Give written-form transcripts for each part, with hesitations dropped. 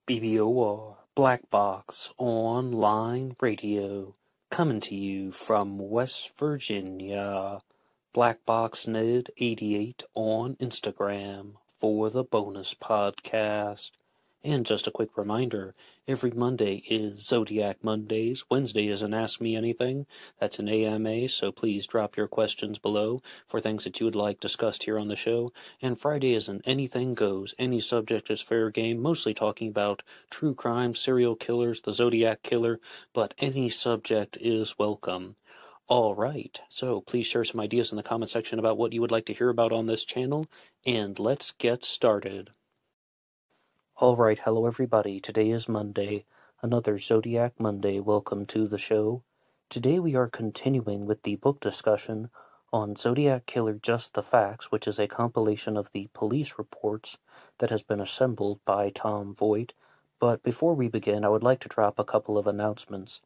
BBOR, Black Box Online Radio, coming to you from West Virginia. BlackBoxNed88 on Instagram for the bonus podcast. And just a quick reminder, every Monday is Zodiac Mondays. Wednesday is an Ask Me Anything. That's an AMA, so please drop your questions below for things that you would like discussed here on the show. And Friday is an Anything Goes. Any subject is fair game, mostly talking about true crime, serial killers, the Zodiac Killer, but any subject is welcome. All right, so please share some ideas in the comment section about what you would like to hear about on this channel, and let's get started. Alright, hello everybody. Today is Monday, another Zodiac Monday. Welcome to the show. Today we are continuing with the book discussion on Zodiac Killer Just the Facts, which is a compilation of the police reports that has been assembled by Tom Voigt. But before we begin, I would like to drop a couple of announcements.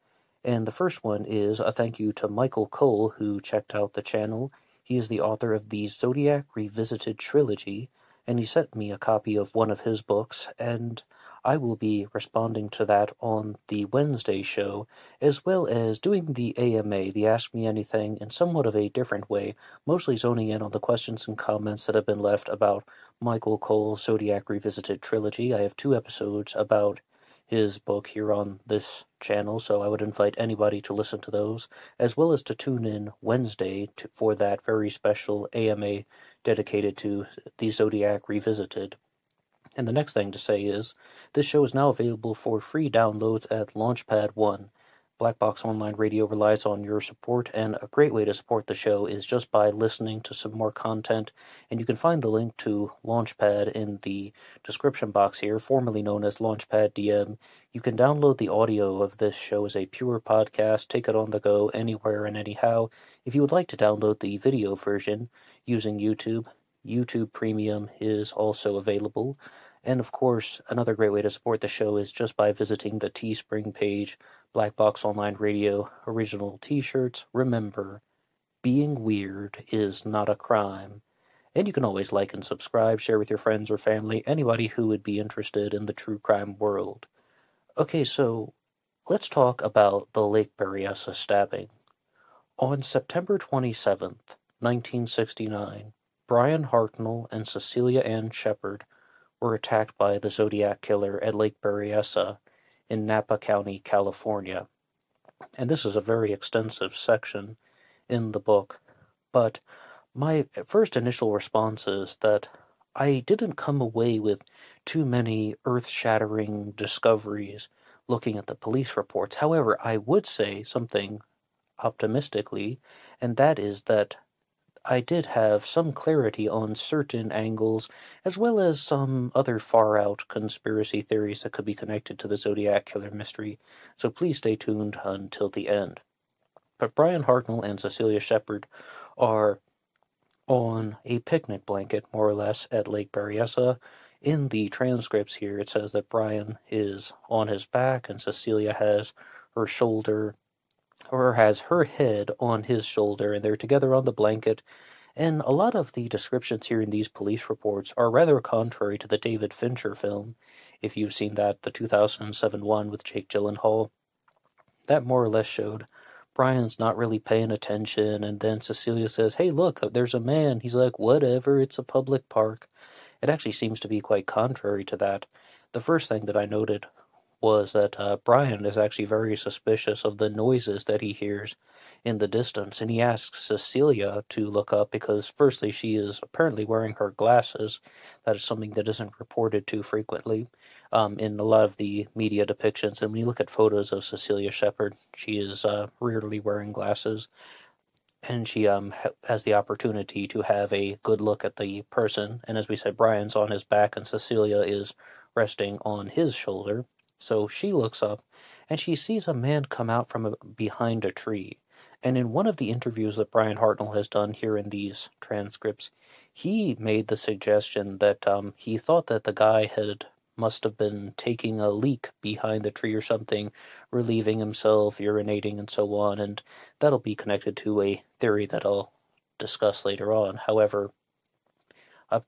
And the first one is a thank you to Michael Cole, who checked out the channel. He is the author of the Zodiac Revisited trilogy, and he sent me a copy of one of his books, and I will be responding to that on the Wednesday show, as well as doing the AMA, the Ask Me Anything, in somewhat of a different way, mostly zoning in on the questions and comments that have been left about Michael Cole's Zodiac Revisited trilogy. I have 2 episodes about his book here on this channel, so I would invite anybody to listen to those, as well as to tune in Wednesday for that very special AMA dedicated to the Zodiac Revisited. And the next thing to say is, this show is now available for free downloads at LaunchPad 1. Black Box Online Radio relies on your support, and a great way to support the show is just by listening to some more content, and you can find the link to LaunchPad in the description box here, formerly known as LaunchPad DM. You can download the audio of this show as a pure podcast, take it on the go, anywhere and anyhow. If you would like to download the video version using YouTube, YouTube Premium is also available. And of course, another great way to support the show is just by visiting the TeeSpring page, Black Box Online Radio, original t-shirts. Remember, being weird is not a crime. And you can always like and subscribe, share with your friends or family, anybody who would be interested in the true crime world. Okay, so let's talk about the Lake Berryessa stabbing. On September 27th, 1969, Brian Hartnell and Cecilia Ann Shepard were attacked by the Zodiac Killer at Lake Berryessa in Napa County, California. And this is a very extensive section in the book, but my first initial response is that I didn't come away with too many earth-shattering discoveries looking at the police reports. However, I would say something optimistically, and that is that I did have some clarity on certain angles, as well as some other far-out conspiracy theories that could be connected to the Zodiac Killer mystery, so please stay tuned until the end. But Brian Hartnell and Cecilia Shepard are on a picnic blanket, more or less, at Lake Berryessa. In the transcripts here, it says that Brian is on his back, and Cecilia has her shoulder or has her head on his shoulder, and they're together on the blanket. And a lot of the descriptions here in these police reports are rather contrary to the David Fincher film. If you've seen that, the 2007 one with Jake Gyllenhaal, that more or less showed Brian's not really paying attention, and then Cecilia says, "Hey, look, there's a man." He's like, "Whatever, it's a public park." It actually seems to be quite contrary to that. The first thing that I noted was that Brian is actually very suspicious of the noises that he hears in the distance, and he asks Cecilia to look up because, firstly, she is apparently wearing her glasses. That is something that isn't reported too frequently in a lot of the media depictions, and when you look at photos of Cecilia Shepard, she is rarely wearing glasses, and she has the opportunity to have a good look at the person, and as we said, Brian's on his back, and Cecilia is resting on his shoulder. So she looks up, and she sees a man come out from behind a tree. And in one of the interviews that Brian Hartnell has done here in these transcripts, he made the suggestion that he thought that the guy must have been taking a leak behind the tree or something, relieving himself, urinating, and so on, and that'll be connected to a theory that I'll discuss later on. However,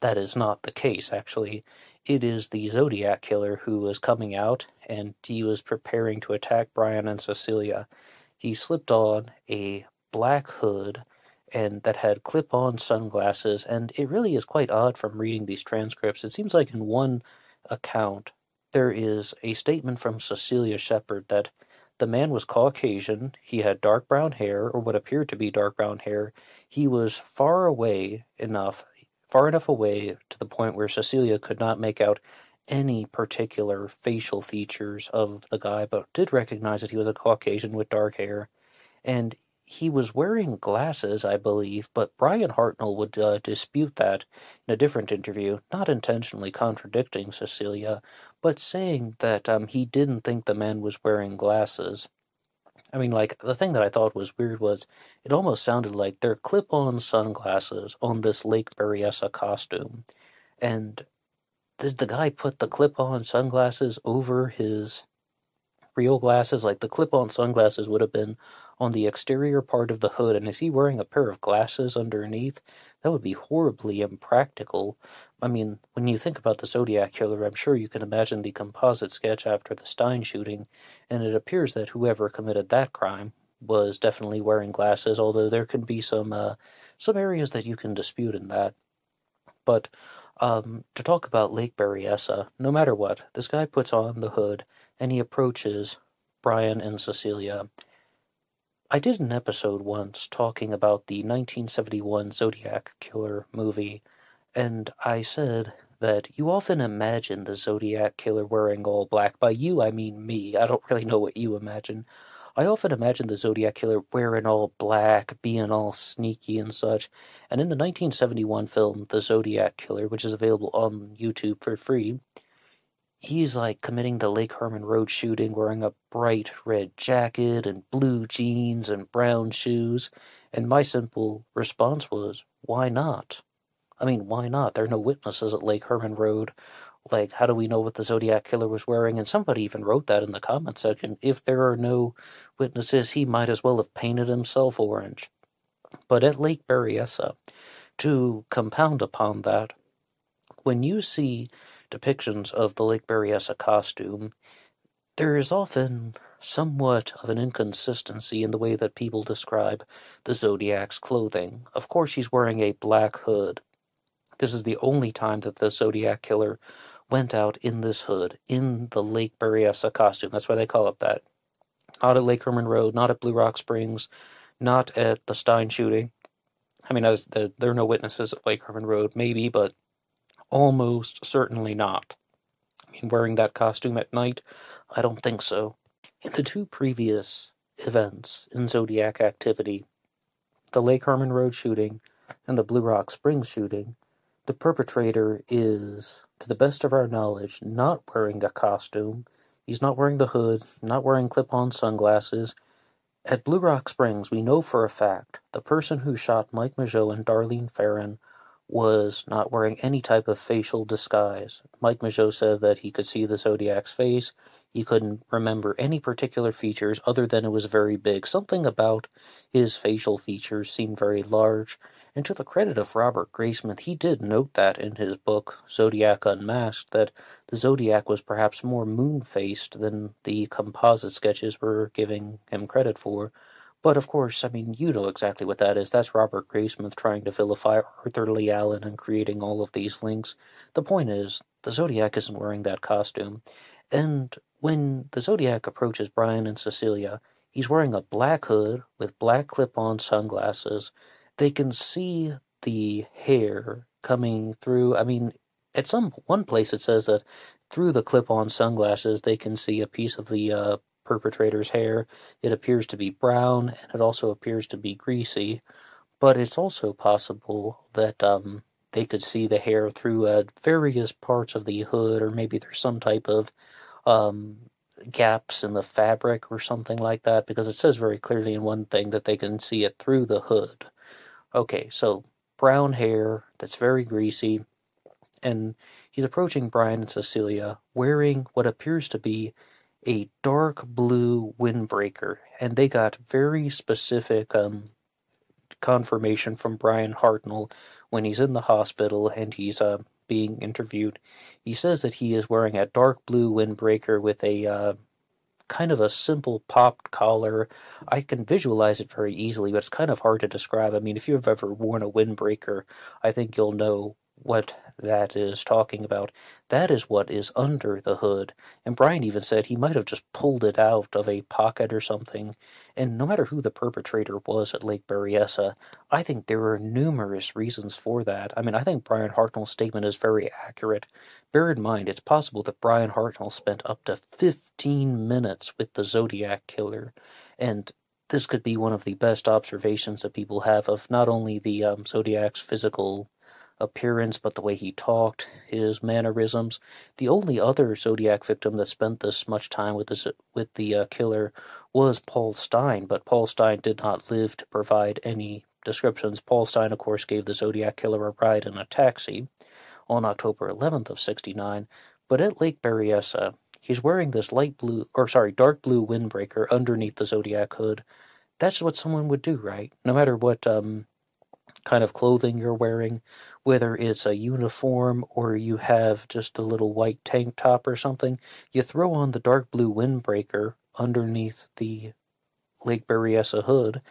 That is not the case, actually. It is the Zodiac killer who was coming out, and he was preparing to attack Brian and Cecilia. He slipped on a black hood and that had clip-on sunglasses, and it really is quite odd from reading these transcripts. It seems like in one account there is a statement from Cecilia Shepard that the man was Caucasian, he had dark brown hair, or what appeared to be dark brown hair. He was far enough away to the point where Cecilia could not make out any particular facial features of the guy, but did recognize that he was a Caucasian with dark hair. And he was wearing glasses, I believe, but Brian Hartnell would dispute that in a different interview, not intentionally contradicting Cecilia, but saying that he didn't think the man was wearing glasses. I mean, like, the thing that I thought was weird was it almost sounded like they're clip-on sunglasses on this Lake Berryessa costume. And did the guy put the clip-on sunglasses over his real glasses? Like, the clip-on sunglasses would have been on the exterior part of the hood, and is he wearing a pair of glasses underneath? That would be horribly impractical. I mean, when you think about the Zodiac killer, I'm sure you can imagine the composite sketch after the Stein shooting, and it appears that whoever committed that crime was definitely wearing glasses, although there can be some areas that you can dispute in that. But to talk about Lake Berryessa, no matter what, this guy puts on the hood, and he approaches Brian and Cecilia. I did an episode once talking about the 1971 Zodiac Killer movie, and I said that you often imagine the Zodiac Killer wearing all black. By you, I mean me. I don't really know what you imagine. I often imagine the Zodiac Killer wearing all black, being all sneaky and such. And in the 1971 film, The Zodiac Killer, which is available on YouTube for free, he's like committing the Lake Herman Road shooting wearing a bright red jacket and blue jeans and brown shoes. And my simple response was, why not? I mean, why not? There are no witnesses at Lake Herman Road. Like, how do we know what the Zodiac Killer was wearing? And somebody even wrote that in the comment section. If there are no witnesses, he might as well have painted himself orange. But at Lake Berryessa, to compound upon that, when you see depictions of the Lake Berryessa costume, there is often somewhat of an inconsistency in the way that people describe the Zodiac's clothing. Of course, he's wearing a black hood. This is the only time that the Zodiac Killer went out in this hood, in the Lake Berryessa costume. That's why they call it that. Not at Lake Herman Road, not at Blue Rock Springs, not at the Stein shooting. I mean, there are no witnesses at Lake Herman Road, maybe, but almost certainly not. I mean, wearing that costume at night, I don't think so. In the two previous events in Zodiac activity, the Lake Herman Road shooting and the Blue Rock Springs shooting, the perpetrator is, to the best of our knowledge, not wearing a costume. He's not wearing the hood, not wearing clip-on sunglasses. At Blue Rock Springs, we know for a fact the person who shot Mike Mageau and Darlene Ferrin was not wearing any type of facial disguise. Mike Mageau said that he could see the Zodiac's face. He couldn't remember any particular features other than it was very big. Something about his facial features seemed very large. And to the credit of Robert Graysmith, he did note that in his book, Zodiac Unmasked, that the Zodiac was perhaps more moon-faced than the composite sketches were giving him credit for. But of course, I mean, you know exactly what that is. That's Robert Graysmith trying to vilify Arthur Lee Allen and creating all of these links. The point is, the Zodiac isn't wearing that costume. And when the Zodiac approaches Brian and Cecilia, he's wearing a black hood with black clip-on sunglasses. They can see the hair coming through. I mean, at one place it says that through the clip-on sunglasses they can see a piece of the perpetrator's hair. It appears to be brown, and it also appears to be greasy. But it's also possible that they could see the hair through various parts of the hood, or maybe there's some type of gaps in the fabric or something like that, because it says very clearly in one thing that they can see it through the hood. Okay, so brown hair that's very greasy, and he's approaching Brian and Cecilia wearing what appears to be a dark blue windbreaker, and they got very specific confirmation from Brian Hartnell when he's in the hospital and he's being interviewed. He says that he is wearing a dark blue windbreaker with a kind of a simple popped collar. I can visualize it very easily, but it's kind of hard to describe. I mean, if you've ever worn a windbreaker, I think you'll know what that is talking about. That is what is under the hood. And Brian even said he might have just pulled it out of a pocket or something. And no matter who the perpetrator was at Lake Berryessa, I think there are numerous reasons for that. I mean, I think Brian Hartnell's statement is very accurate. Bear in mind, it's possible that Brian Hartnell spent up to 15 minutes with the Zodiac killer, and this could be one of the best observations that people have of not only the Zodiac's physical appearance, but the way he talked, his mannerisms. The only other Zodiac victim that spent this much time with the killer was Paul Stine, but Paul Stine did not live to provide any descriptions. Paul Stine, of course, gave the Zodiac killer a ride in a taxi on October 11th of 69, but at Lake Berryessa, he's wearing this dark blue windbreaker underneath the Zodiac hood. That's what someone would do, right? No matter what kind of clothing you're wearing, whether it's a uniform or you have just a little white tank top or something, you throw on the dark blue windbreaker underneath the Lake Berryessa hood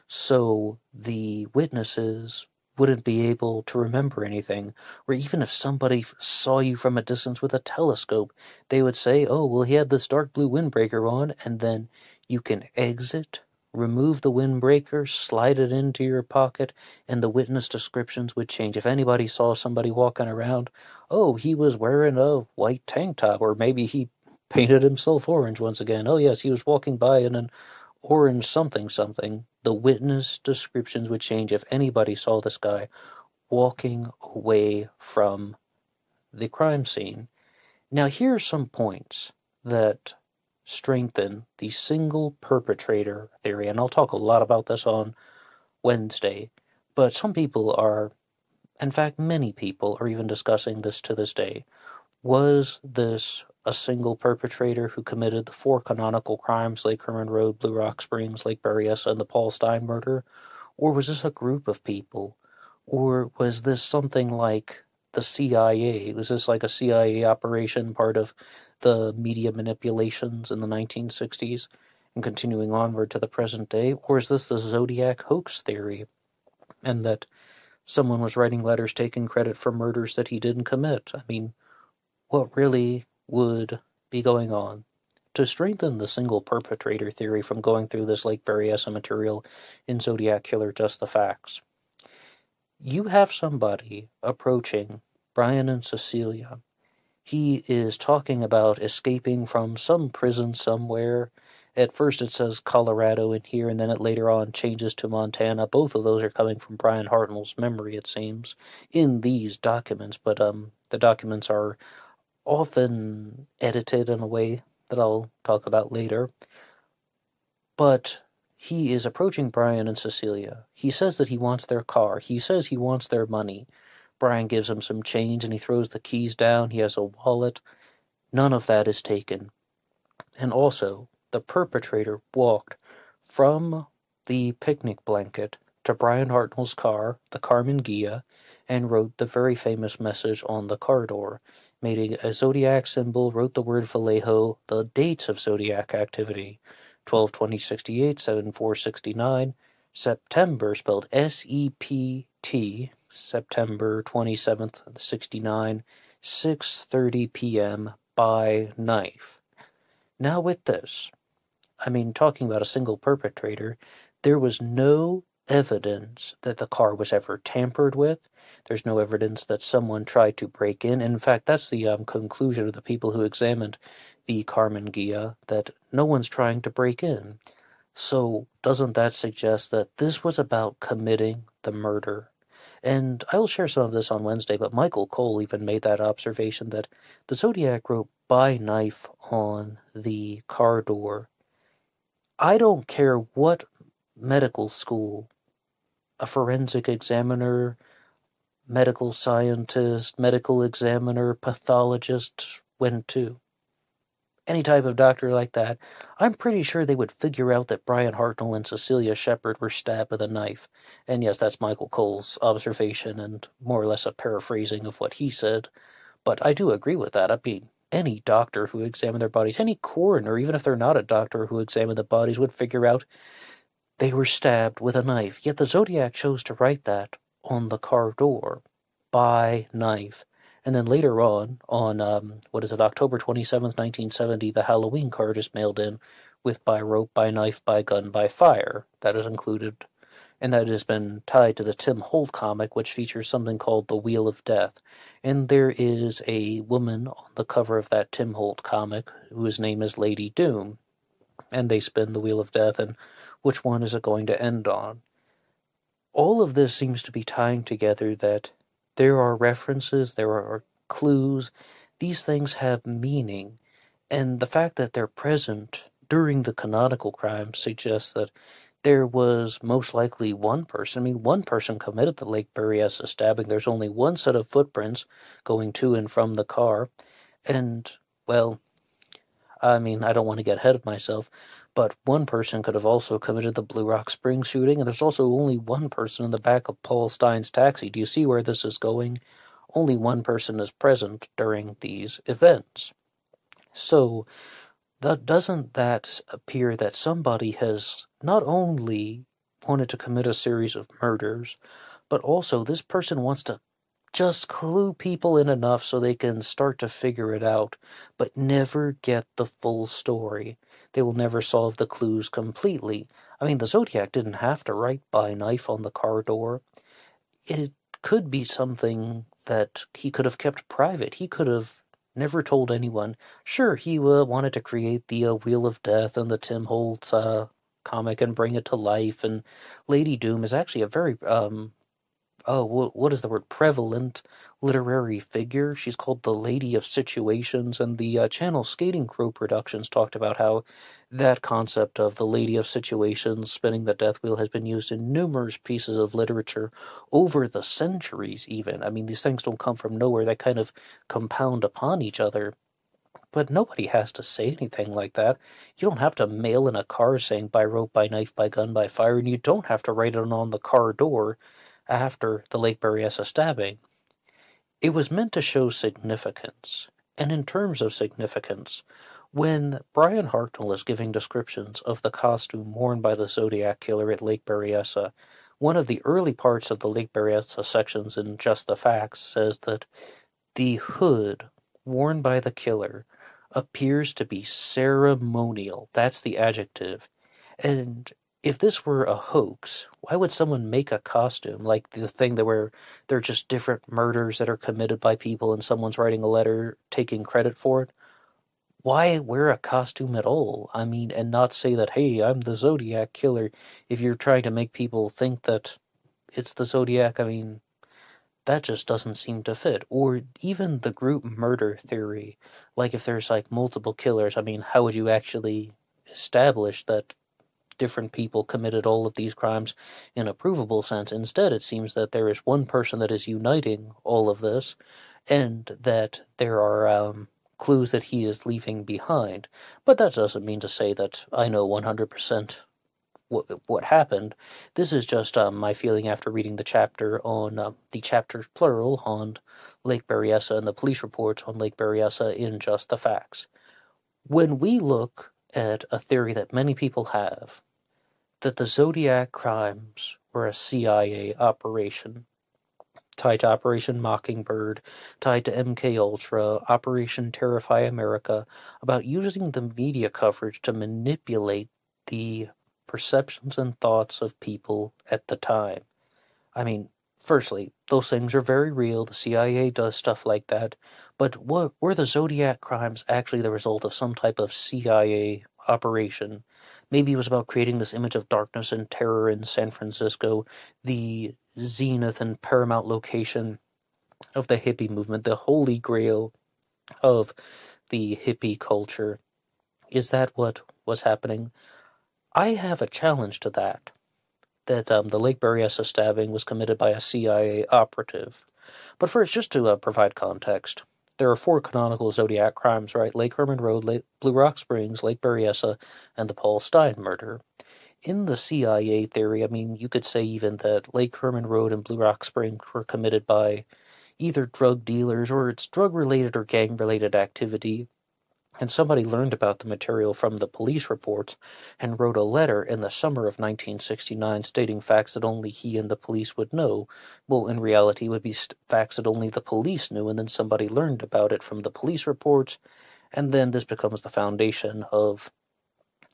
so the witnesses wouldn't be able to remember anything, or even if somebody saw you from a distance with a telescope, they would say, oh, well, he had this dark blue windbreaker on, and then you can exit, remove the windbreaker, slide it into your pocket, and the witness descriptions would change. If anybody saw somebody walking around, oh, he was wearing a white tank top, or maybe he painted himself orange once again. Oh, yes, he was walking by in an orange something. The witness descriptions would change if anybody saw this guy walking away from the crime scene. Now, here are some points that strengthen the single perpetrator theory, and I'll talk a lot about this on Wednesday, but some people are, in fact, many people are even discussing this to this day. Was this a single perpetrator who committed the 4 canonical crimes, Lake Herman Road, Blue Rock Springs, Lake Berryessa, and the Paul Stine murder? Or was this a group of people? Or was this something like the CIA? Was this like a CIA operation, part of the media manipulations in the 1960s and continuing onward to the present day? Or is this the Zodiac hoax theory, and that someone was writing letters taking credit for murders that he didn't commit? I mean, what really would be going on? To strengthen the single perpetrator theory from going through this Lake Berryessa material in Zodiac Killer Just the Facts, you have somebody approaching Brian and Cecilia. He is talking about escaping from some prison somewhere. At first it says Colorado in here, and then it later on changes to Montana. Both of those are coming from Brian Hartnell's memory, it seems, in these documents, but the documents are often edited in a way that I'll talk about later. But he is approaching Brian and Cecilia. He says that he wants their car. He says he wants their money. Brian gives him some change and he throws the keys down. He has a wallet. None of that is taken. And also, the perpetrator walked from the picnic blanket to Brian Hartnell's car, the Carmen Ghia, and wrote the very famous message on the car door, made a Zodiac symbol, wrote the word Vallejo, the dates of Zodiac activity, 12/20/68, 7/4/69, September, spelled S-E-P-T, September 27th, 69, 6:30 p.m. by knife. Now with this, I mean, talking about a single perpetrator, there was no evidence that the car was ever tampered with. There's no evidence that someone tried to break in. In fact, that's the conclusion of the people who examined the Carmen Ghia, that no one's trying to break in. So doesn't that suggest that this was about committing the murder? And I will share some of this on Wednesday, but Michael Cole even made that observation that the Zodiac wrote by knife on the car door. I don't care what medical school a forensic examiner, medical scientist, medical examiner, pathologist went to. any type of doctor like that, I'm pretty sure they would figure out that Brian Hartnell and Cecilia Shepard were stabbed with a knife. And yes, that's Michael Cole's observation and more or less a paraphrasing of what he said. But I do agree with that. I mean, any doctor who examined their bodies, any coroner, even if they're not a doctor who examined the bodies, would figure out they were stabbed with a knife. Yet the Zodiac chose to write that on the car door, by knife. And then later on October 27th, 1970, the Halloween card is mailed in with by rope, by knife, by gun, by fire. That is included, and that has been tied to the Tim Holt comic, which features something called the Wheel of Death. And there is a woman on the cover of that Tim Holt comic whose name is Lady Doom. And they spin the Wheel of Death, and which one is it going to end on? All of this seems to be tying together that there are references, there are clues, these things have meaning, and the fact that they're present during the canonical crime suggests that there was most likely one person. I mean, one person committed the Lake Berryessa stabbing. There's only one set of footprints going to and from the car, and, well, I mean, I don't want to get ahead of myself, but one person could have also committed the Blue Rock Springs shooting, and there's also only one person in the back of Paul Stein's taxi. Do you see where this is going? Only one person is present during these events. So, doesn't that appear that somebody has not only wanted to commit a series of murders, but also this person wants to just clue people in enough so they can start to figure it out, but never get the full story. They will never solve the clues completely. I mean, the Zodiac didn't have to write by knife on the car door. It could be something that he could have kept private. He could have never told anyone. Sure, he wanted to create the Wheel of Death and the Tim Holt comic and bring it to life, and Lady Doom is actually a very what is the word, prevalent literary figure. She's called the Lady of Situations, and the Channel Skating Crow Productions talked about how that concept of the Lady of Situations spinning the death wheel has been used in numerous pieces of literature over the centuries even. I mean, these things don't come from nowhere. They kind of compound upon each other. But nobody has to say anything like that. You don't have to mail in a card saying by rope, by knife, by gun, by fire, and you don't have to write it on the car door after the Lake Berryessa stabbing. It was meant to show significance. And in terms of significance, when Brian Hartnell is giving descriptions of the costume worn by the Zodiac Killer at Lake Berryessa, one of the early parts of the Lake Berryessa sections in Just the Facts says that the hood worn by the killer appears to be ceremonial. That's the adjective. And if this were a hoax, why would someone make a costume like the thing that where they're just different murders that are committed by people and someone's writing a letter taking credit for it? Why wear a costume at all? I mean, and not say that, hey, I'm the Zodiac Killer, if you're trying to make people think that it's the Zodiac. I mean, that just doesn't seem to fit. Or even the group murder theory. Like, if there's, like, multiple killers, I mean, how would you actually establish that different people committed all of these crimes in a provable sense? Instead, it seems that there is one person that is uniting all of this, and that there are clues that he is leaving behind. But that doesn't mean to say that I know 100% what happened. This is just my feeling after reading the chapter on the chapters plural on Lake Berryessa and the police reports on Lake Berryessa in Just the Facts. When we look at a theory that many people have, that the Zodiac crimes were a CIA operation, tied to Operation Mockingbird, tied to MKUltra, Operation Terrify America, about using the media coverage to manipulate the perceptions and thoughts of people at the time. I mean, firstly, those things are very real. The CIA does stuff like that. But were the Zodiac crimes actually the result of some type of CIA operation? Maybe it was about creating this image of darkness and terror in San Francisco, the zenith and paramount location of the hippie movement, the holy grail of the hippie culture. Is that what was happening? I have a challenge to that the Lake Berryessa stabbing was committed by a CIA operative. But first, just to provide context, there are 4 canonical Zodiac crimes, right? Lake Herman Road, Blue Rock Springs, Lake Berryessa, and the Paul Stein murder. In the CIA theory, I mean, you could say even that Lake Herman Road and Blue Rock Springs were committed by either drug dealers or it's drug-related or gang-related activity, and somebody learned about the material from the police reports and wrote a letter in the summer of 1969 stating facts that only he and the police would know. Well, in reality, it would be facts that only the police knew, and then somebody learned about it from the police reports, and then this becomes the foundation of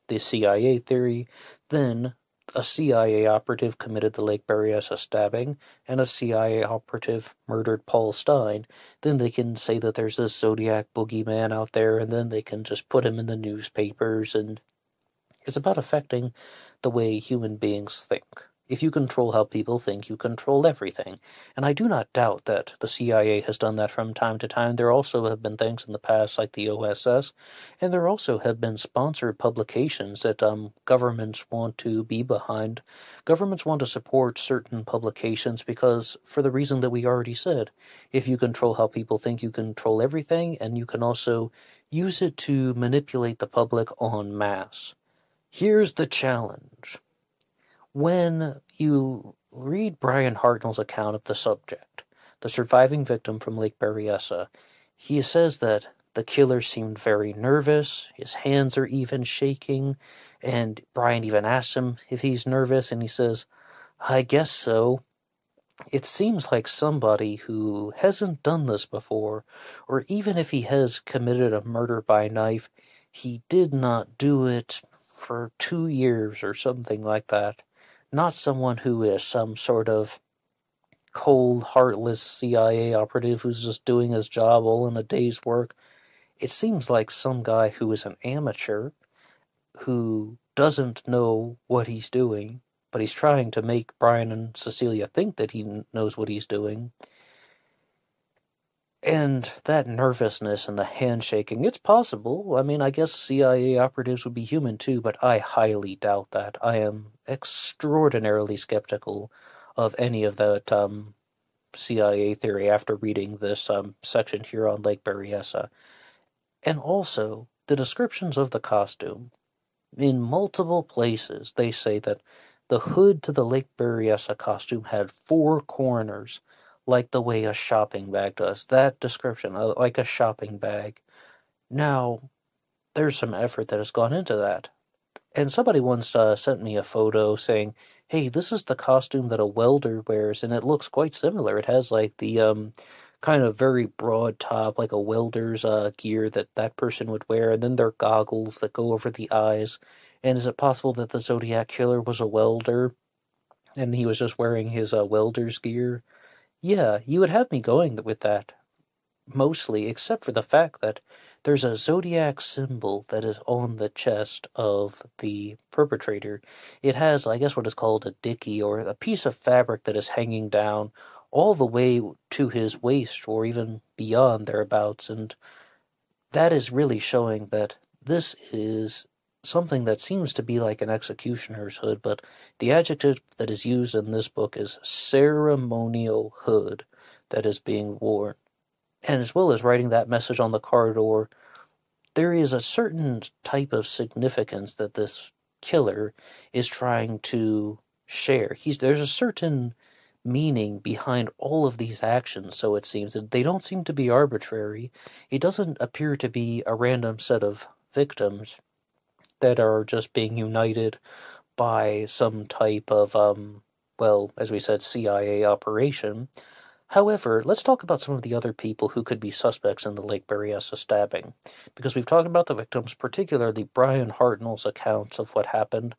the CIA theory. Then a CIA operative committed the Lake Berryessa stabbing, and a CIA operative murdered Paul Stein. Then they can say that there's this Zodiac boogeyman out there, and then they can just put him in the newspapers, and it's about affecting the way human beings think. If you control how people think, you control everything. And I do not doubt that the CIA has done that from time to time. There also have been things in the past like the OSS, and there also have been sponsored publications that governments want to be behind. Governments want to support certain publications because, for the reason that we already said, if you control how people think, you control everything, and you can also use it to manipulate the public en masse. Here's the challenge. When you read Brian Hartnell's account of the subject, the surviving victim from Lake Berryessa, he says that the killer seemed very nervous, his hands are even shaking, and Brian even asks him if he's nervous, and he says, "I guess so." It seems like somebody who hasn't done this before, or even if he has committed a murder by knife, he did not do it for 2 years or something like that. Not someone who is some sort of cold, heartless CIA operative who's just doing his job all in a day's work. It seems like some guy who is an amateur, who doesn't know what he's doing, but he's trying to make Brian and Cecilia think that he knows what he's doing. And that nervousness and the handshaking, it's possible. I mean, I guess CIA operatives would be human too, but I highly doubt that. I am extraordinarily skeptical of any of that CIA theory after reading this section here on Lake Berryessa. And also, the descriptions of the costume. In multiple places, they say that the hood to the Lake Berryessa costume had 4 corners, like the way a shopping bag does. That description, like a shopping bag. Now, there's some effort that has gone into that. And somebody once sent me a photo saying, hey, this is the costume that a welder wears, and it looks quite similar. It has like the kind of very broad top, like a welder's gear that person would wear, and then their goggles that go over the eyes. And is it possible that the Zodiac killer was a welder, and he was just wearing his welder's gear? Yeah, you would have me going with that, mostly, except for the fact that there's a Zodiac symbol that is on the chest of the perpetrator. It has, I guess, what is called a dicky, or a piece of fabric that is hanging down all the way to his waist, or even beyond thereabouts, and that is really showing that this is something that seems to be like an executioner's hood, but the adjective that is used in this book is ceremonial hood that is being worn. And as well as writing that message on the car door, there is a certain type of significance that this killer is trying to share. There's a certain meaning behind all of these actions, so it seems that they don't seem to be arbitrary. It doesn't appear to be a random set of victims that are just being united by some type of, well, as we said, CIA operation. However, let's talk about some of the other people who could be suspects in the Lake Berryessa stabbing, because we've talked about the victims, particularly Brian Hartnell's accounts of what happened,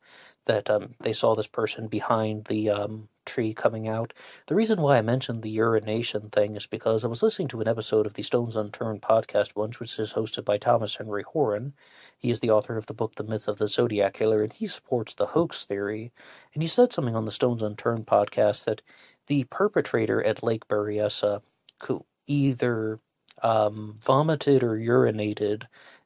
that they saw this person behind the tree coming out. The reason why I mentioned the urination thing is because I was listening to an episode of the Stones Unturned podcast once, which is hosted by Thomas Henry Horan. He is the author of the book The Myth of the Zodiac Killer, and he supports the hoax theory. And he said something on the Stones Unturned podcast that the perpetrator at Lake Berryessa could either vomited or urinated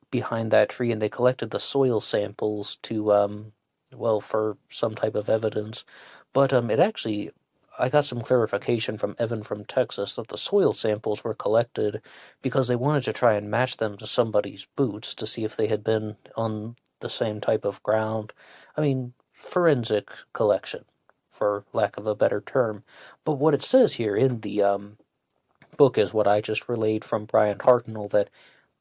behind that tree, and they collected the soil samples to, well, for some type of evidence. But it actually, I got some clarification from Evan from Texas that the soil samples were collected because they wanted to try and match them to somebody's boots to see if they had been on the same type of ground. I mean, forensic collection, for lack of a better term. But what it says here in the book is what I just relayed from Brian Hartnell, that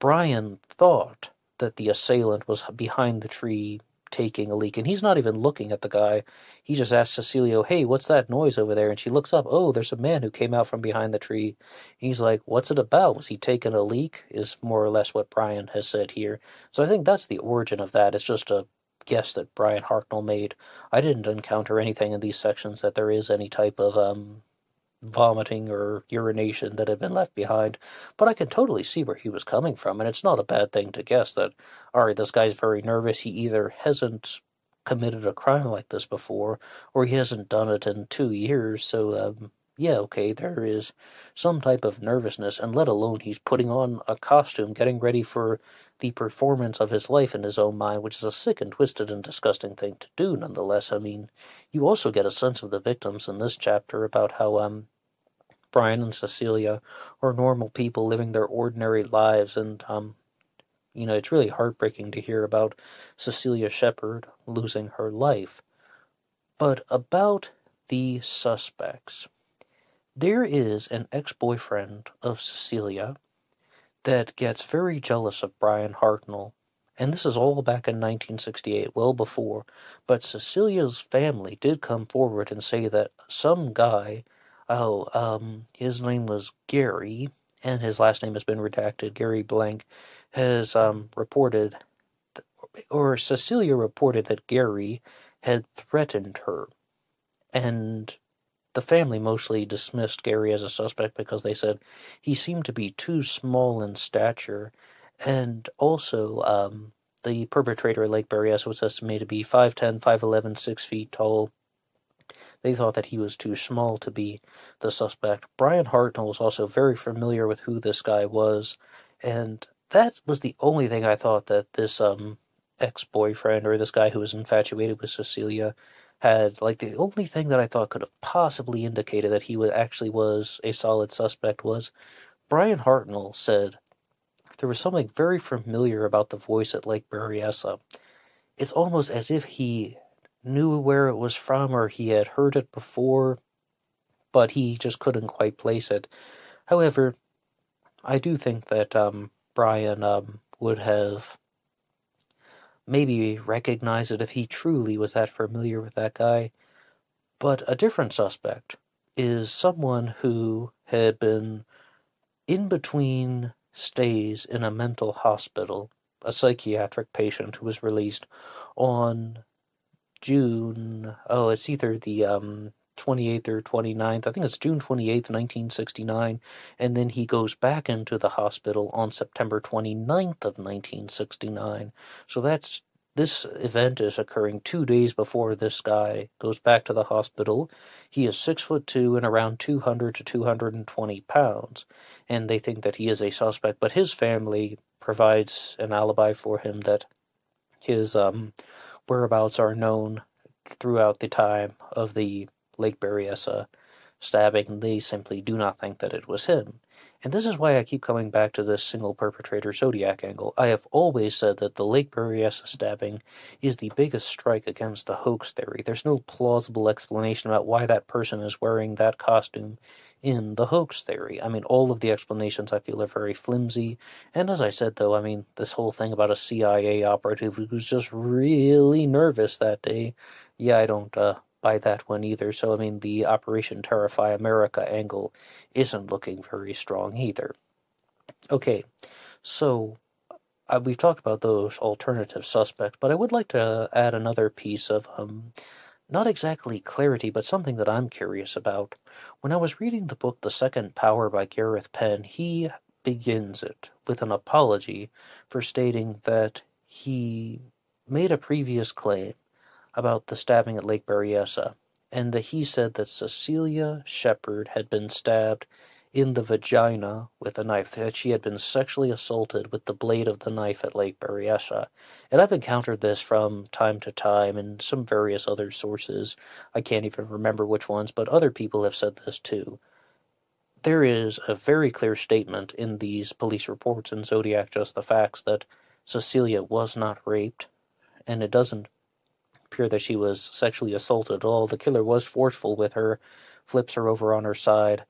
Brian thought that the assailant was behind the tree taking a leak, and he's not even looking at the guy. He just asks Cecilio, hey, what's that noise over there? And she looks up, oh, there's a man who came out from behind the tree. He's like, what's it about? Was he taking a leak? Is more or less what Brian has said here. So I think that's the origin of that. It's just a guess that Brian Hartnell made. I didn't encounter anything in these sections that there is any type of vomiting or urination that had been left behind, but I can totally see where he was coming from, and it's not a bad thing to guess that, alright, this guy's very nervous, he either hasn't committed a crime like this before, or he hasn't done it in 2 years, so, yeah, okay, there is some type of nervousness, and let alone he's putting on a costume, getting ready for the performance of his life in his own mind, which is a sick and twisted and disgusting thing to do, nonetheless. I mean, you also get a sense of the victims in this chapter about how, Brian and Cecilia are normal people living their ordinary lives, and, it's really heartbreaking to hear about Cecilia Shepard losing her life. But about the suspects, there is an ex-boyfriend of Cecilia that gets very jealous of Brian Hartnell, and this is all back in 1968, well before, but Cecilia's family did come forward and say that some guy, his name was Gary, and his last name has been redacted, Gary Blank, has reported, or Cecilia reported that Gary had threatened her, and the family mostly dismissed Gary as a suspect because they said he seemed to be too small in stature, and also the perpetrator at Lake Berryessa was estimated to be 5'10", 5'11", 6 feet tall. They thought that he was too small to be the suspect. Brian Hartnell was also very familiar with who this guy was, and that was the only thing I thought that this ex-boyfriend, or this guy who was infatuated with Cecilia, had, like, the only thing that I thought could have possibly indicated that he actually was a solid suspect was Brian Hartnell said there was something very familiar about the voice at Lake Berryessa. It's almost as if he knew where it was from, or he had heard it before, but he just couldn't quite place it. However, I do think that Brian would have maybe recognized it if he truly was that familiar with that guy. But a different suspect is someone who had been in between stays in a mental hospital, a psychiatric patient who was released on June, it's either the 28th or 29th, I think it's June 28th, 1969, and then he goes back into the hospital on September 29th of 1969. So this event is occurring 2 days before this guy goes back to the hospital. He is 6'2" and around 200 to 220 pounds, and they think that he is a suspect, but his family provides an alibi for him that his whereabouts are known throughout the time of the Lake Berryessa stabbing. They simply do not think that it was him. And this is why I keep coming back to this single perpetrator Zodiac angle. I have always said that the Lake Berryessa stabbing is the biggest strike against the hoax theory. There's no plausible explanation about why that person is wearing that costume in the hoax theory. I mean, all of the explanations I feel are very flimsy. And as I said, though, I mean, this whole thing about a CIA operative who was just really nervous that day, yeah, I don't buy that one either. So, I mean, the Operation Terrify America angle isn't looking very strong either. Okay, so we've talked about those alternative suspects, but I would like to add another piece of not exactly clarity, but something that I'm curious about. When I was reading the book The Second Power by Gareth Penn, he begins it with an apology for stating that he made a previous claim about the stabbing at Lake Berryessa, and that he said that Cecilia Shepard had been stabbed in the vagina with a knife, that she had been sexually assaulted with the blade of the knife at Lake Berryessa. And I've encountered this from time to time in some various other sources. I can't even remember which ones, but other people have said this too. There is a very clear statement in these police reports in Zodiac Just the Facts that Cecilia was not raped, and it doesn't appear that she was sexually assaulted at all. The killer was forceful with her, flips her over on her side,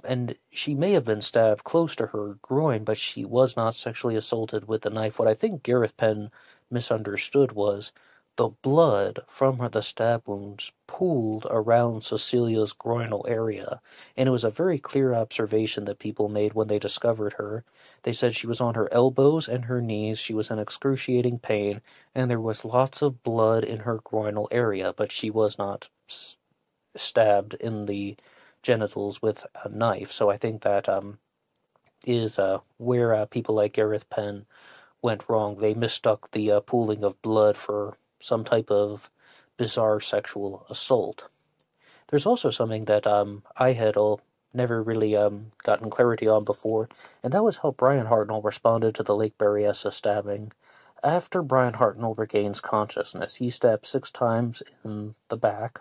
and she may have been stabbed close to her groin, but she was not sexually assaulted with the knife. What I think Gareth Penn misunderstood was the blood from the stab wounds pooled around Cecilia's groinal area, and it was a very clear observation that people made when they discovered her. They said she was on her elbows and her knees, she was in excruciating pain, and there was lots of blood in her groinal area, but she was not stabbed in the genitals with a knife. So I think that is where people like Gareth Penn went wrong. They mistook the pooling of blood for some type of bizarre sexual assault. There's also something that I had never really gotten clarity on before, and that was how Brian Hartnell responded to the Lake Berryessa stabbing. After Brian Hartnell regains consciousness, he stabbed 6 times in the back,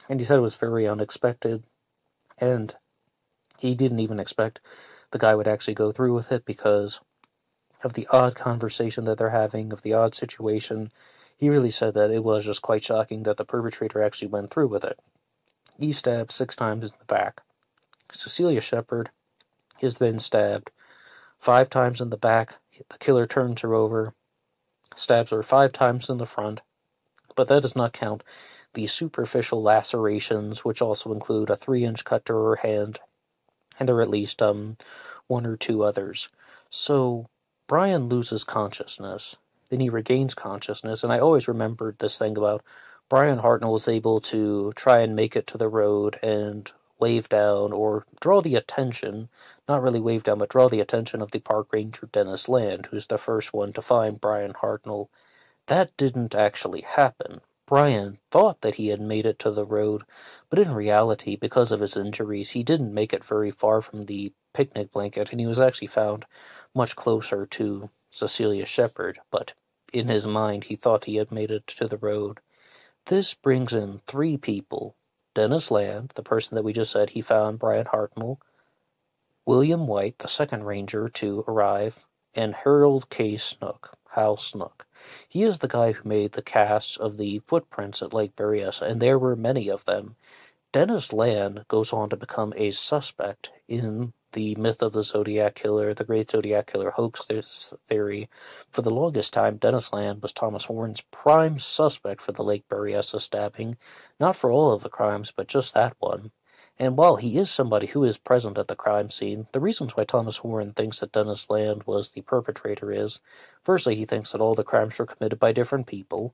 and he said it was very unexpected, and he didn't even expect the guy would actually go through with it because of the odd conversation that they're having, of the odd situation. He really said that it was just quite shocking that the perpetrator actually went through with it. He stabbed 6 times in the back. Cecilia Shepard is then stabbed 5 times in the back. The killer turns her over, stabs her 5 times in the front, but that does not count the superficial lacerations, which also include a 3-inch cut to her hand, and there are at least 1 or 2 others. So Brian loses consciousness, then he regains consciousness, and I always remembered this thing about Brian Hartnell was able to try and make it to the road and wave down, or draw the attention, not really wave down, but draw the attention of the park ranger Dennis Land, who's the first one to find Brian Hartnell. That didn't actually happen. Brian thought that he had made it to the road, but in reality, because of his injuries, he didn't make it very far from the picnic blanket, and he was actually found much closer to Cecilia Shepard, but in his mind he thought he had made it to the road. This brings in 3 people: Dennis Land, the person that we just said he found Brian Hartnell, William White, the second ranger to arrive, and Harold K. Snook, Hal Snook. He is the guy who made the casts of the footprints at Lake Berryessa, and there were many of them. Dennis Land goes on to become a suspect in the myth of the Zodiac Killer, the Great Zodiac Killer hoax theory. For the longest time, Dennis Land was Thomas Horne's prime suspect for the Lake Berryessa stabbing, not for all of the crimes, but just that one. And while he is somebody who is present at the crime scene, the reasons why Thomas Horne thinks that Dennis Land was the perpetrator is, firstly, he thinks that all the crimes were committed by different people,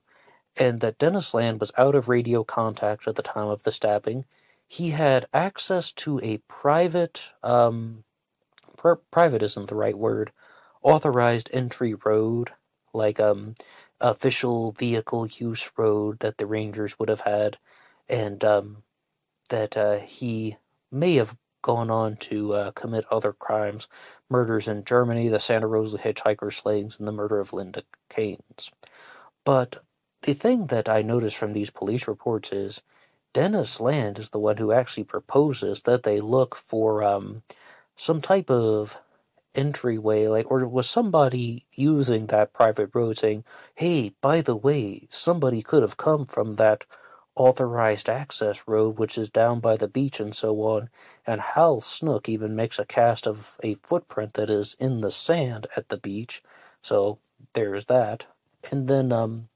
and that Dennis Land was out of radio contact at the time of the stabbing. He had access to a private, private isn't the right word, authorized entry road, like official vehicle use road that the Rangers would have had, and that he may have gone on to commit other crimes, murders in Germany, the Santa Rosa hitchhiker slayings, and the murder of Linda Keynes. But the thing that I noticed from these police reports is Dennis Land is the one who actually proposes that they look for some type of entryway, or was somebody using that private road saying, hey, by the way, somebody could have come from that authorized access road, which is down by the beach and so on. And Hal Snook even makes a cast of a footprint that is in the sand at the beach. So there's that. And then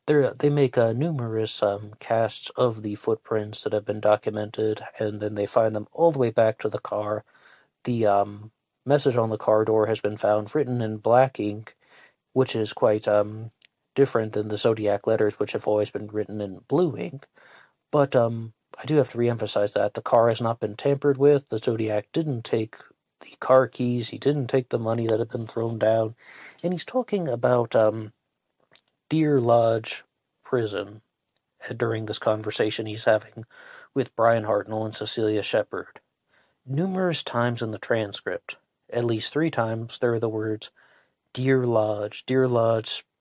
they make numerous casts of the footprints that have been documented, and then they find them all the way back to the car. The message on the car door has been found written in black ink, which is quite different than the Zodiac letters, which have always been written in blue ink. But I do have to reemphasize that the car has not been tampered with. The Zodiac didn't take the car keys. He didn't take the money that had been thrown down. And he's talking about Deer Lodge Prison during this conversation he's having with Brian Hartnell and Cecilia Shepard. Numerous times in the transcript, at least 3 times, there are the words, Dear Lodge,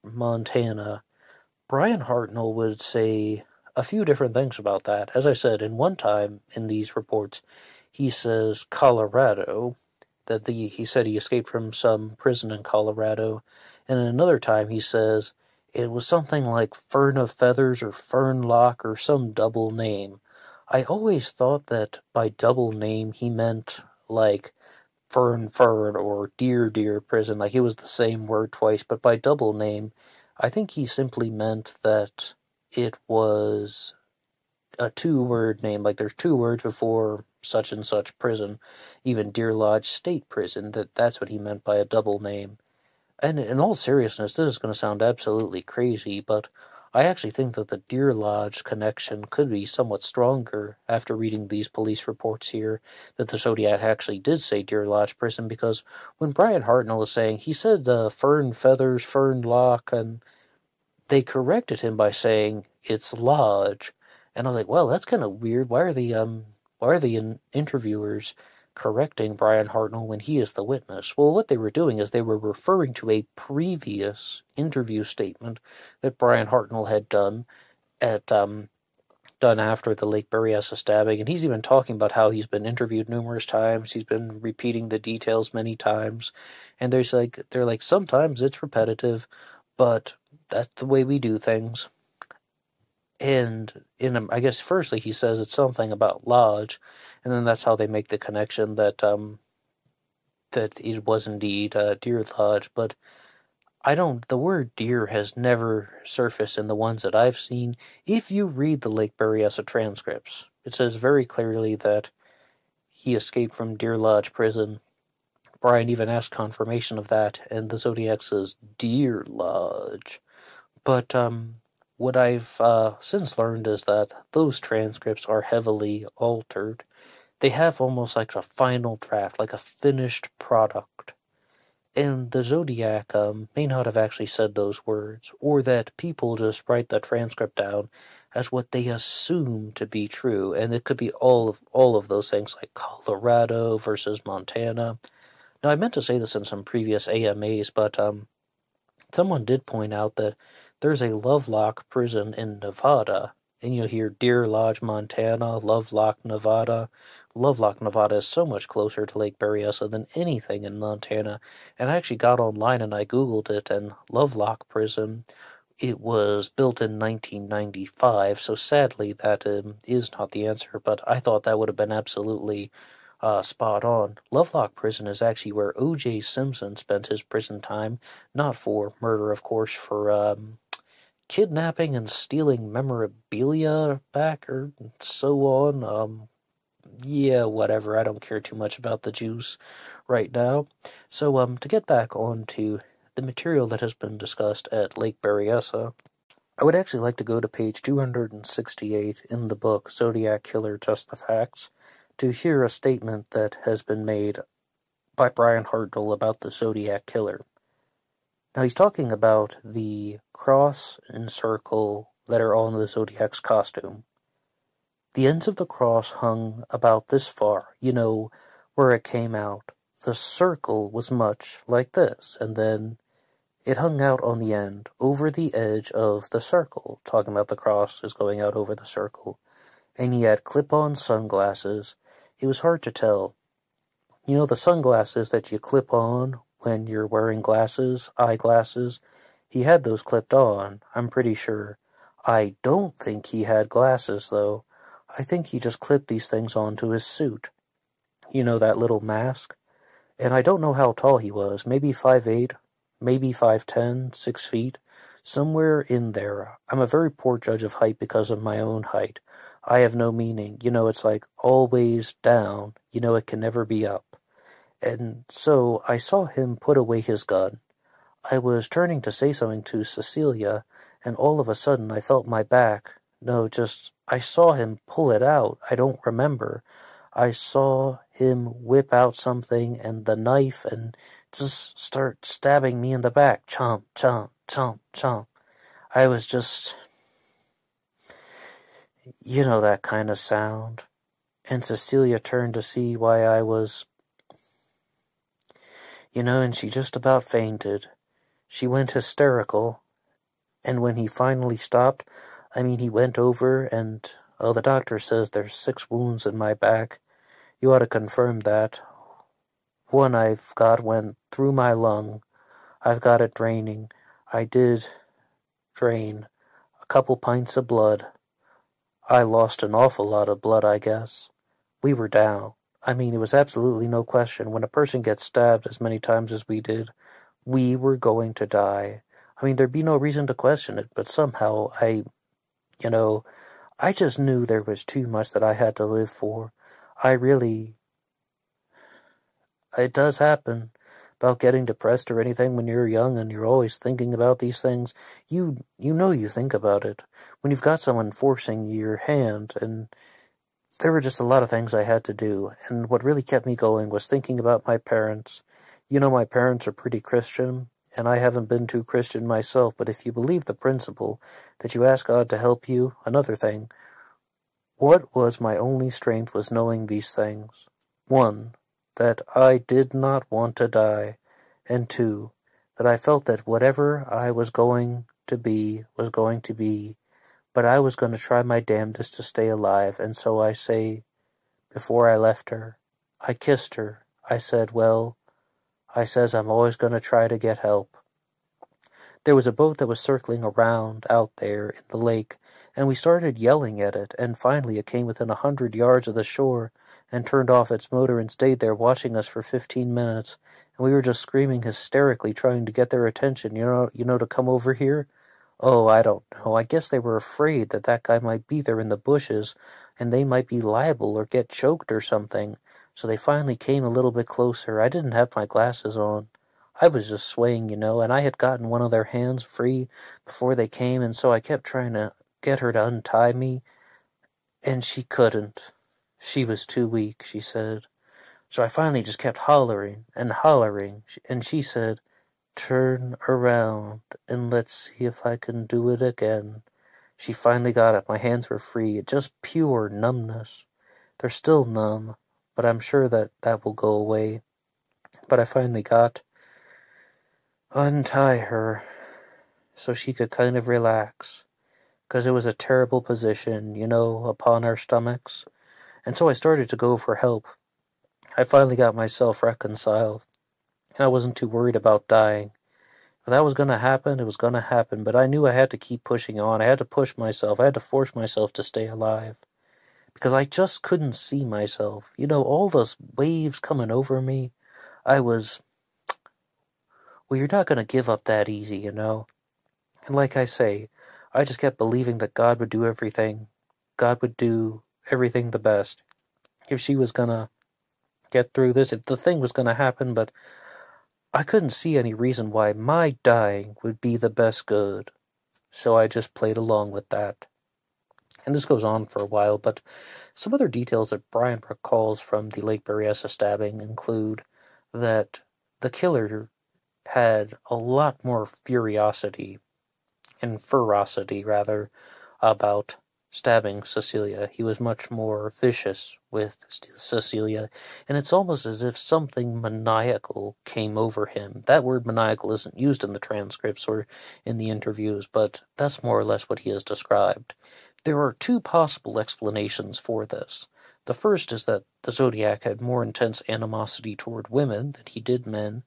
Montana. Brian Hartnell would say a few different things about that. As I said, in one time in these reports, he says Colorado, he said he escaped from some prison in Colorado, and in another time he says it was something like Fern of Feathers or Fernlock or some double name. I always thought that by double name he meant like Fern or Deer prison, like it was the same word twice, but by double name, I think he simply meant that it was a 2-word name, like there's 2 words before such and such prison, even Deer Lodge State Prison, that's what he meant by a double name. And in all seriousness, this is going to sound absolutely crazy, but I actually think that the Deer Lodge connection could be somewhat stronger after reading these police reports here, that the Zodiac actually did say Deer Lodge Prison, because when Brian Hartnell is saying, he said Fern Feathers, Fern Lock, and they corrected him by saying it's Lodge. And I was like, well, that's kind of weird. Why are the interviewers correcting Brian Hartnell when he is the witness? Well, what they were doing is they were referring to a previous interview statement that Brian Hartnell had done after the Lake Berryessa stabbing, and he's even talking about how he's been interviewed numerous times. He's been repeating the details many times, and they're like sometimes it's repetitive, but that's the way we do things. And I guess firstly he says it's something about Lodge, and then that's how they make the connection that it was indeed Deer Lodge. But the word deer has never surfaced in the ones that I've seen. If you read the Lake Berryessa transcripts, it says very clearly that he escaped from Deer Lodge prison. Brian even asked confirmation of that, and the Zodiac says Deer Lodge. But what I've since learned is that those transcripts are heavily altered. They have almost like a final draft, like a finished product. And the Zodiac may not have actually said those words, or that people just write the transcript down as what they assume to be true, and it could be all of those things, like Colorado versus Montana. Now, I meant to say this in some previous AMAs, but someone did point out that there's a Lovelock prison in Nevada, and you'll hear Deer Lodge, Montana, Lovelock, Nevada. Lovelock, Nevada is so much closer to Lake Berryessa than anything in Montana, and I actually got online and I Googled it, and Lovelock prison, it was built in 1995, so sadly that is not the answer, but I thought that would have been absolutely spot on. Lovelock Prison is actually where O.J. Simpson spent his prison time, not for murder, of course, for kidnapping and stealing memorabilia back, or so on. Yeah, whatever, I don't care too much about the Jews right now. So, to get back on to the material that has been discussed at Lake Berryessa, I would actually like to go to page 268 in the book, Zodiac Killer, Just the Facts, to hear a statement that has been made by Brian Hartnell about the Zodiac Killer. Now, he's talking about the cross and circle that are on the Zodiac's costume. The ends of the cross hung about this far, where it came out. The circle was much like this, and then it hung out on the end, over the edge of the circle, talking about the cross is going out over the circle. And he had clip-on sunglasses. It was hard to tell. The sunglasses that you clip on when you're wearing eyeglasses? He had those clipped on, I'm pretty sure. I don't think he had glasses, though. I think he just clipped these things onto his suit. That little mask? And I don't know how tall he was, maybe 5'8", maybe 5'10", 6 feet, somewhere in there. I'm a very poor judge of height because of my own height. I have no meaning. It's like always down. It can never be up. And so I saw him put away his gun. I was turning to say something to Cecilia, and all of a sudden I felt my back. I saw him pull it out. I don't remember. I saw him whip out something and the knife and just start stabbing me in the back. Chomp, chomp, chomp, chomp. I was just... that kind of sound. And Cecilia turned to see why I was, and she just about fainted. She went hysterical, and when he finally stopped, he went over and, the doctor says there's 6 wounds in my back. You ought to confirm that. One I've got went through my lung. I've got it draining. I did drain a couple pints of blood. I lost an awful lot of blood, I guess. We were down. It was absolutely no question. When a person gets stabbed as many times as we did, we were going to die. There'd be no reason to question it, but somehow I just knew there was too much that I had to live for. It does happen about getting depressed or anything when you're young and you're always thinking about these things. You think about it. When you've got someone forcing your hand, and there were just a lot of things I had to do. And what really kept me going was thinking about my parents. My parents are pretty Christian, and I haven't been too Christian myself, but if you believe the principle that you ask God to help you, another thing, what was my only strength was knowing these things. 1, that I did not want to die, and 2, that I felt that whatever I was going to be was going to be, but I was going to try my damnedest to stay alive. And so I say, before I left her, I kissed her. I said, I'm always going to try to get help. There was a boat that was circling around out there in the lake, and we started yelling at it, and finally it came within 100 yards of the shore and turned off its motor and stayed there watching us for 15 minutes, and we were just screaming hysterically, trying to get their attention, to come over here. Oh, I don't know. I guess they were afraid that guy might be there in the bushes, and they might be liable or get choked or something. So they finally came a little bit closer. I didn't have my glasses on. I was just swaying, and I had gotten one of their hands free before they came, and so I kept trying to get her to untie me, and she couldn't. She was too weak, she said. So I finally just kept hollering, and she said, "Turn around, and let's see if I can do it again." She finally got it. My hands were free. Just pure numbness. They're still numb, but I'm sure that will go away. But I finally got untie her so she could kind of relax, because it was a terrible position, upon our stomachs. And so I started to go for help. I finally got myself reconciled, and I wasn't too worried about dying. If that was going to happen, it was going to happen, but I knew I had to keep pushing on. I had to push myself. I had to force myself to stay alive, because I just couldn't see myself. All those waves coming over me, you're not going to give up that easy, And like I say, I just kept believing that God would do everything. God would do everything the best. If she was going to get through this, if the thing was going to happen, but I couldn't see any reason why my dying would be the best good. So I just played along with that. And this goes on for a while, but some other details that Brian recalls from the Lake Berryessa stabbing include that the killer had a lot more ferocity, rather, about stabbing Cecilia. He was much more vicious with Cecilia, and it's almost as if something maniacal came over him. That word maniacal isn't used in the transcripts or in the interviews, but that's more or less what he has described. There are 2 possible explanations for this. The first is that the Zodiac had more intense animosity toward women than he did men.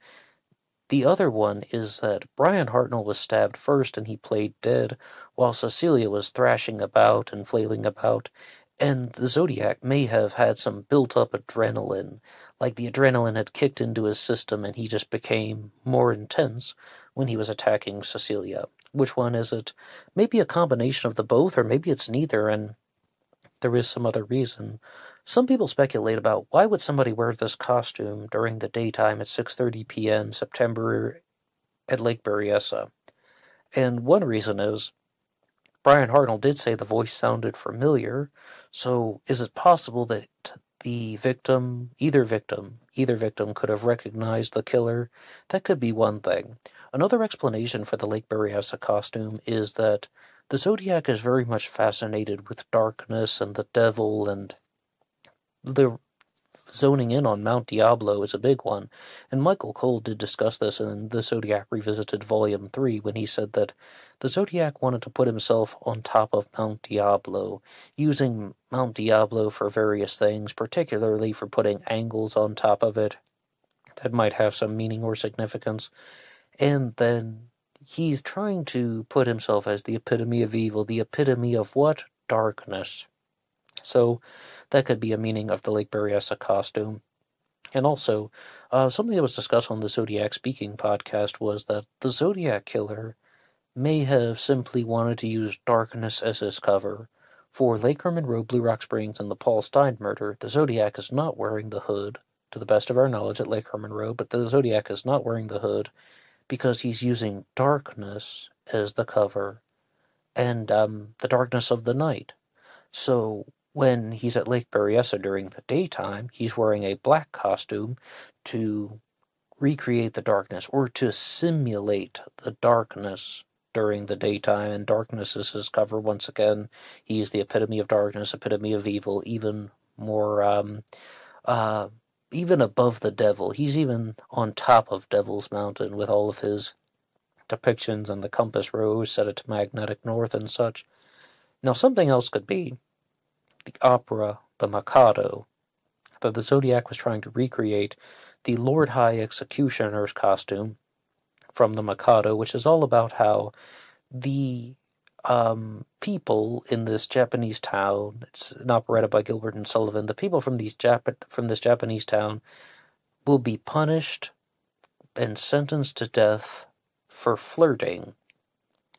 The other one is that Brian Hartnell was stabbed first and he played dead, while Cecilia was thrashing about and flailing about, and the Zodiac may have had some built-up adrenaline, like the adrenaline had kicked into his system and he just became more intense when he was attacking Cecilia. Which one is it? Maybe a combination of the both, or maybe it's neither, and there is some other reason. Some people speculate about why would somebody wear this costume during the daytime at 6:30 p.m. September at Lake Berryessa. And one reason is Brian Hartnell did say the voice sounded familiar, so is it possible that the either victim could have recognized the killer? That could be one thing. Another explanation for the Lake Berryessa costume is that the Zodiac is very much fascinated with darkness and the devil, and the zoning in on Mount Diablo is a big one, and Michael Cole did discuss this in the Zodiac Revisited Volume 3 when he said that the Zodiac wanted to put himself on top of Mount Diablo, using Mount Diablo for various things, particularly for putting angles on top of it that might have some meaning or significance, and then he's trying to put himself as the epitome of evil, the epitome of what? Darkness. So that could be a meaning of the Lake Berryessa costume. And also, something that was discussed on the Zodiac Speaking podcast was that the Zodiac Killer may have simply wanted to use darkness as his cover. For Lake Herman Road, Blue Rock Springs, and the Paul Stein murder, the Zodiac is not wearing the hood, to the best of our knowledge, at Lake Herman Road, but the Zodiac is not wearing the hood because he's using darkness as the cover, and the darkness of the night. So when he's at Lake Berryessa during the daytime, he's wearing a black costume to recreate the darkness, or to simulate the darkness during the daytime, and darkness is his cover once again. He is the epitome of darkness, epitome of evil, even more, even above the devil. He's even on top of Devil's Mountain with all of his depictions and the compass rose set it to magnetic north and such. Now, something else could be the opera The Mikado, that the Zodiac was trying to recreate the Lord High Executioner's costume from The Mikado, which is all about how the people in this Japanese town, it's an operetta by Gilbert and Sullivan, the people from this Japanese town will be punished and sentenced to death for flirting,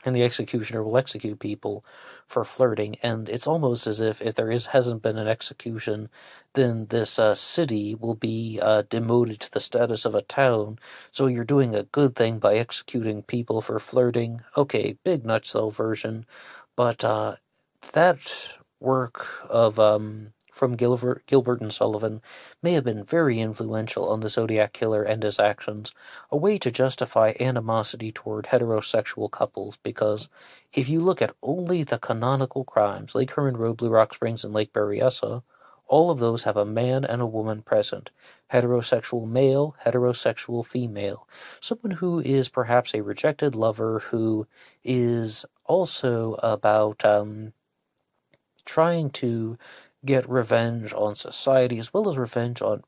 and the executioner will execute people for flirting. And it's almost as if there hasn't been an execution, then this city will be demoted to the status of a town. So you're doing a good thing by executing people for flirting. Okay, big nutshell version, but that work of from Gilbert and Sullivan may have been very influential on the Zodiac Killer and his actions, a way to justify animosity toward heterosexual couples, because if you look at only the canonical crimes, Lake Herman Road, Blue Rock Springs, and Lake Berryessa, all of those have a man and a woman present. Heterosexual male, heterosexual female. Someone who is perhaps a rejected lover who is also about trying to get revenge on society, as well as revenge on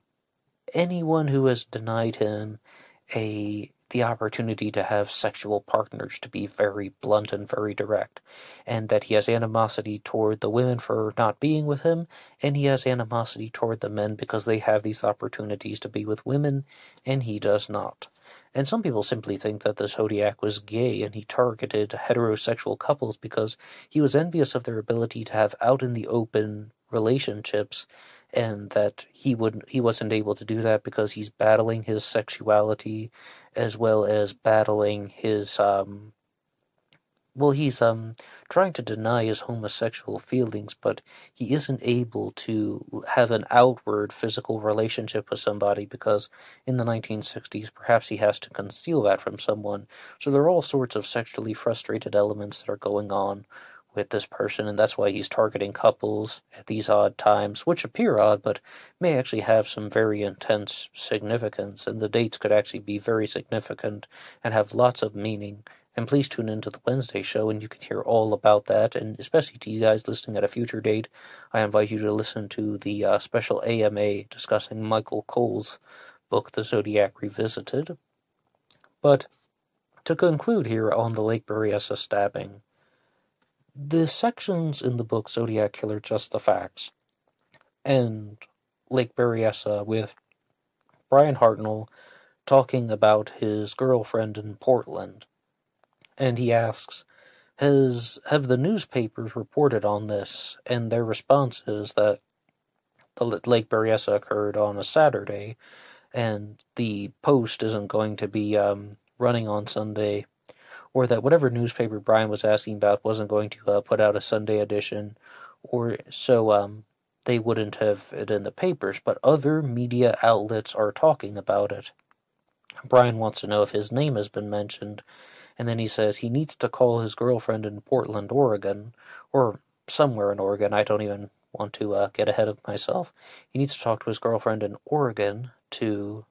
anyone who has denied him the opportunity to have sexual partners, to be very blunt and very direct, and that he has animosity toward the women for not being with him, and he has animosity toward the men because they have these opportunities to be with women, and he does not. And some people simply think that the Zodiac was gay and he targeted heterosexual couples because he was envious of their ability to have out-in-the-open relationships, and that he wasn't able to do that because he's battling his sexuality as well as battling his he's trying to deny his homosexual feelings, but he isn't able to have an outward physical relationship with somebody because in the 1960s perhaps he has to conceal that from someone. So there are all sorts of sexually frustrated elements that are going on with this person, and that's why he's targeting couples at these odd times, which appear odd, but may actually have some very intense significance, and the dates could actually be very significant and have lots of meaning. And please tune into the Wednesday show, and you can hear all about that, and especially to you guys listening at a future date, I invite you to listen to the special AMA discussing Michael Cole's book, The Zodiac Revisited. But to conclude here on the Lake Berryessa stabbing, the sections in the book Zodiac Killer, Just the Facts, and Lake Berryessa with Brian Hartnell talking about his girlfriend in Portland. And he asks, have the newspapers reported on this? And their response is that the Lake Berryessa occurred on a Saturday, and the Post isn't going to be running on Sunday, or that whatever newspaper Brian was asking about wasn't going to put out a Sunday edition, or so they wouldn't have it in the papers, but other media outlets are talking about it. Brian wants to know if his name has been mentioned, and then he says he needs to call his girlfriend in Portland, Oregon, or somewhere in Oregon. I don't even want to get ahead of myself. He needs to talk to his girlfriend in Oregon to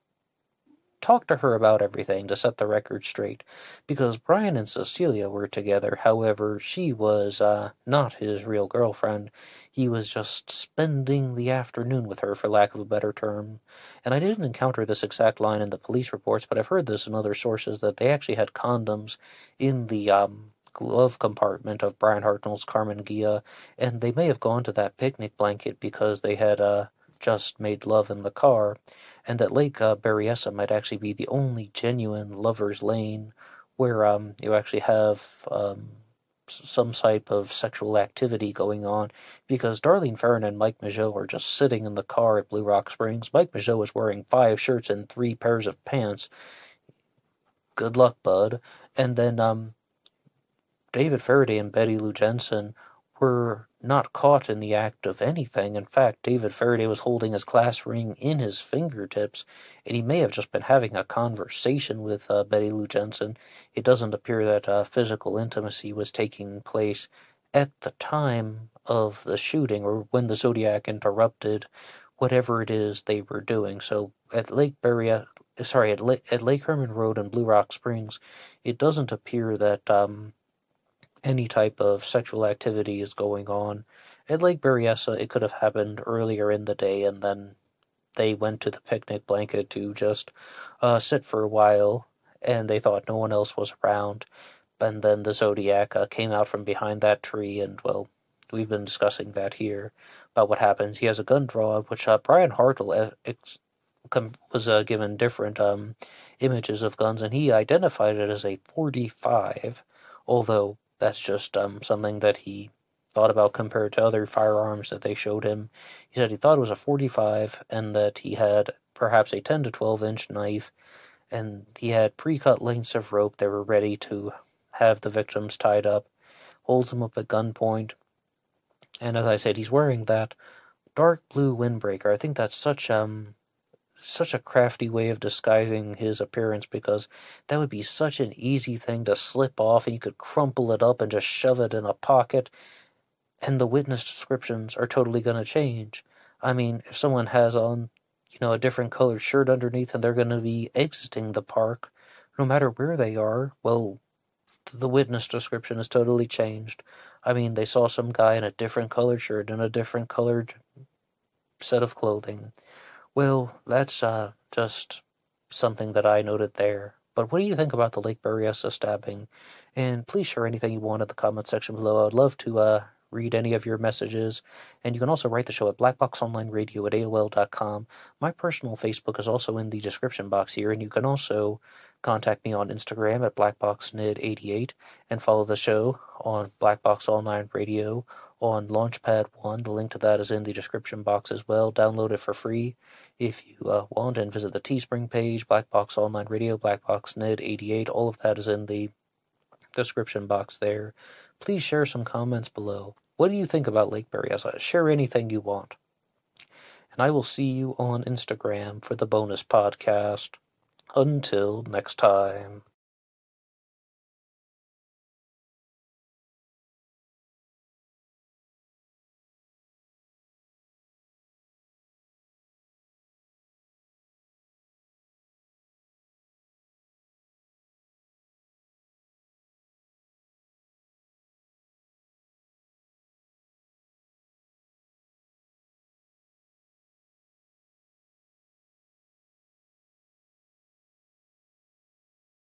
talk to her about everything, to set the record straight, because Brian and Cecilia were together. However, she was not his real girlfriend. He was just spending the afternoon with her, for lack of a better term. And I didn't encounter this exact line in the police reports, but I've heard this in other sources, that they actually had condoms in the glove compartment of Brian Hartnell's Carmen Gia, and they may have gone to that picnic blanket because they had just made love in the car, and that Lake Berryessa might actually be the only genuine lover's lane where you actually have some type of sexual activity going on, because Darlene Ferrin and Mike Mageau are just sitting in the car at Blue Rock Springs. Mike Mageau is wearing 5 shirts and 3 pairs of pants. Good luck, bud. And then David Faraday and Betty Lou Jensen were not caught in the act of anything. In fact, David Faraday was holding his class ring in his fingertips, and he may have just been having a conversation with Betty Lou Jensen. It doesn't appear that physical intimacy was taking place at the time of the shooting, or when the Zodiac interrupted whatever it is they were doing. So at Lake Herman Road and Blue Rock Springs, it doesn't appear that any type of sexual activity is going on. At Lake Berryessa, it could have happened earlier in the day, and then they went to the picnic blanket to just sit for a while, and they thought no one else was around. And then the Zodiac came out from behind that tree, and, well, we've been discussing that here, about what happens. He has a gun drawn, which Brian Hartle was given different images of guns, and he identified it as a .45, although that's just something that he thought about compared to other firearms that they showed him. He said he thought it was a .45, and that he had perhaps a 10 to 12-inch knife, and he had pre-cut lengths of rope that were ready to have the victims tied up, holds them up at gunpoint, and as I said, he's wearing that dark blue windbreaker. I think that's such a crafty way of disguising his appearance, because that would be such an easy thing to slip off, and you could crumple it up and just shove it in a pocket, and the witness descriptions are totally going to change. I mean, if someone has on, a different colored shirt underneath, and they're going to be exiting the park, no matter where they are, well, the witness description is totally changed. I mean, they saw some guy in a different colored shirt and a different colored set of clothing. Well, that's just something that I noted there. But what do you think about the Lake Berryessa stabbing? And please share anything you want in the comment section below. I'd love to read any of your messages. And you can also write the show at BlackBoxOnlineRadio at AOL.com. My personal Facebook is also in the description box here, and you can also contact me on Instagram at BlackBoxNid88, and follow the show on BlackBoxOnlineRadio on LaunchPad 1. The link to that is in the description box as well. Download it for free if you want, and visit the Teespring page, Blackbox Online Radio, BlackBoxNid88. All of that is in the description box there. Please share some comments below. What do you think about Lake Berryessa? Share anything you want. And I will see you on Instagram for the bonus podcast. Until next time.